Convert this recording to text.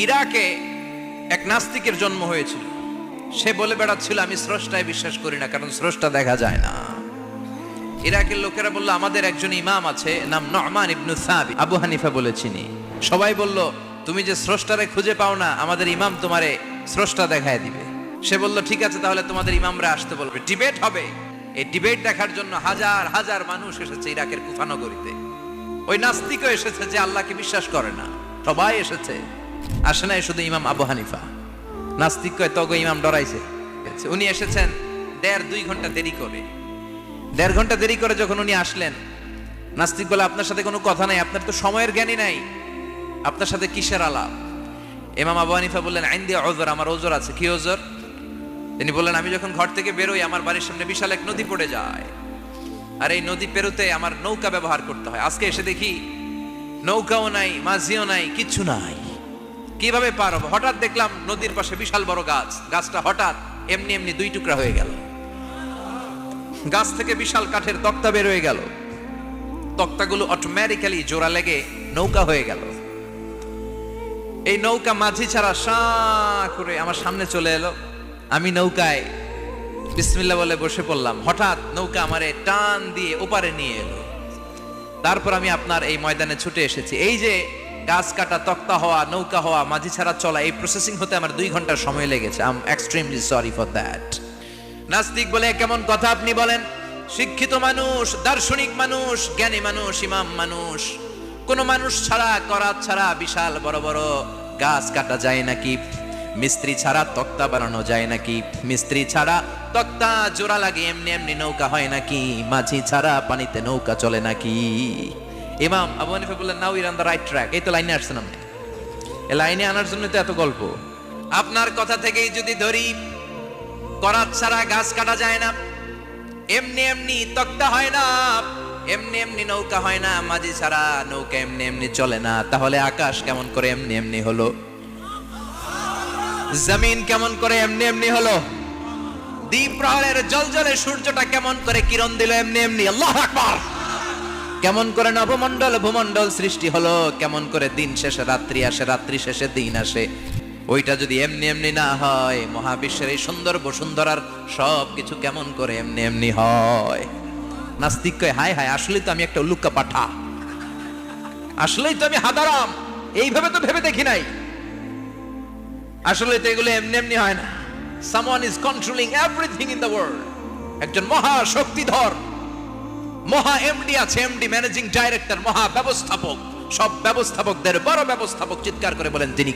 ইরাকে এক নাস্তিকের জন্ম হয়েছিল। সে বলে বেড়াচ্ছিল আমি স্রষ্টায় বিশ্বাস করি না, কারণ স্রষ্টা দেখা যায় না। ইরাকের লোকেরা বলল আমাদের একজন ইমাম আছে, নাম নুমান ইবনে সাবিত, আবু হানিফা বলে চিনি। সবাই বলল তুমি যে স্রষ্টারে খুঁজে পাও না, আমাদের ইমাম তোমারে স্রষ্টা দেখায় দিবে। সে বলল ঠিক আছে, তাহলে তোমাদের ইমামরা আসতে বলবে, ডিবেট হবে। এই ডিবেট দেখার জন্য হাজার হাজার মানুষ এসেছে ইরাকের কুফা নগরীতে। ওই নাস্তিকও এসেছে যে আল্লাহকে বিশ্বাস করে না, সবাই এসেছে। আসে নাই শুধু ইমাম আবু হানিফা। নাস্তিক কয় তগো ইমাম ডরাইছে। উনি এসেছেন 1.5-2 ঘন্টা দেরি করে। 1.5 ঘন্টা দেরি করে যখন উনি আসলেন, নাস্তিক বলে আপনার সাথে কোনো কথা নাই, আপনার তো সময়ের জ্ঞানই নাই, আপনার সাথে কিসের আলাপ? ইমাম আবু হানিফা বললেন আইনদি ওযর, আমার ওযর আছে। কি ওযর? তিনি বললেন আমি যখন ঘর থেকে বেরোই আমার বাড়ির সামনে বিশাল এক নদী পড়ে যায়, আর এই নদী পেরোতে আমার নৌকা ব্যবহার করতে হয়। আজকে এসে দেখি নৌকাও নাই, মাঝিও নাই, কিচ্ছু নাই, কিভাবে পার হবো? হঠাৎ দেখলাম নদীর পাশে বিশাল বড় গাছ, গাছটা হঠাৎ এমনি এমনি 2 টুকরা হয়ে গেল। গাছ থেকে বিশাল কাঠের তক্তা বের হয়ে গেল, তক্তাগুলো অটোমেটিক্যালি জোড়া লেগে নৌকা হয়ে গেল। এই নৌকা মাঝি ছাড়া সাঁ করে আমার সামনে চলে এলো। আমি নৌকায় বিসমিল্লাহ বলে বসে পড়লাম। হঠাৎ নৌকা আমারে টান দিয়ে ওপারে নিয়ে এলো। তারপর আমি আপনার এই ময়দানে ছুটে এসেছি। এই যে গাছ কাটা, তক্তা হওয়া, নৌকা হওয়া, মাঝি ছাড়া চলা, এই প্রসেসিং হতে আমার 2 ঘন্টার সময় লেগেছে। I am extremely sorry for that. নাস্তিক বলে কেমন কথা আপনি বলেন? শিক্ষিত মানুষ, দার্শনিক মানুষ, জ্ঞানী মানুষ, ইমাম মানুষ, কোন মানুষ ছাড়া, করাত ছাড়া বিশাল বড় বড় গাছ কাটা যায় নাকি? মিস্ত্রি ছাড়া তক্তা বানানো যায় নাকি? মিস্ত্রি ছাড়া তক্তা জোড়া লাগে এমনি এমনি নৌকা হয় নাকি? মাঝি ছাড়া পানিতে নৌকা চলে নাকি? ইমাম আবু হানিফা বললেন now you're on the right track. এই তো লাইনে আসছেন আপনি, এই লাইনে আনার জন্য তো এত গল্প। আপনার কথা থেকেই যদি ধরি, করাত ছাড়া গাছ কাটা যায় না, এমনি এমনি তক্তা হয় না, এমনি এমনি নৌকা হয় না, মাঝি ছাড়া নৌকা এমনি এমনি চলে না, তাহলে আকাশ কেমন করে এমনি এমনি হলো? জমিন কেমন করে এমনি এমনি হলো? দ্বীপ প্রহরের জলজলে সূর্যটা কেমন করে কিরণ দিল এমনি এমনি? আল্লাহু আকবার! কেমন করে নবমণ্ডল ভূমণ্ডল সৃষ্টি হলো? কেমন করে দিন শেষে রাত্রি আসে, রাত্রি শেষে দিন আসে? ওইটা যদি এমনি এমনি না হয়, মহাবিশ্বের এই সুন্দর বসুন্ধরার সবকিছু কেমন করে এমনি এমনি হয়? নাস্তিক কয় হায় হায়, আসলেই তো আমি একটা উল্লুক্কা পাঠা, আসলেই তো আমি হাদারাম, এইভাবে তো ভেবে দেখি নাই। আসলে তো এগুলো এমনি এমনি হয় না। Someone is controlling everything in the world. একজন মহা শক্তিধর মহা এমডি আছে, এমডি ম্যানেজিং ডাইরেক্টর, মহা ব্যবস্থাপক। সব ব্যবস্থাপকদের বড় ব্যবস্থাপক চিৎকার করে বলেন তিনি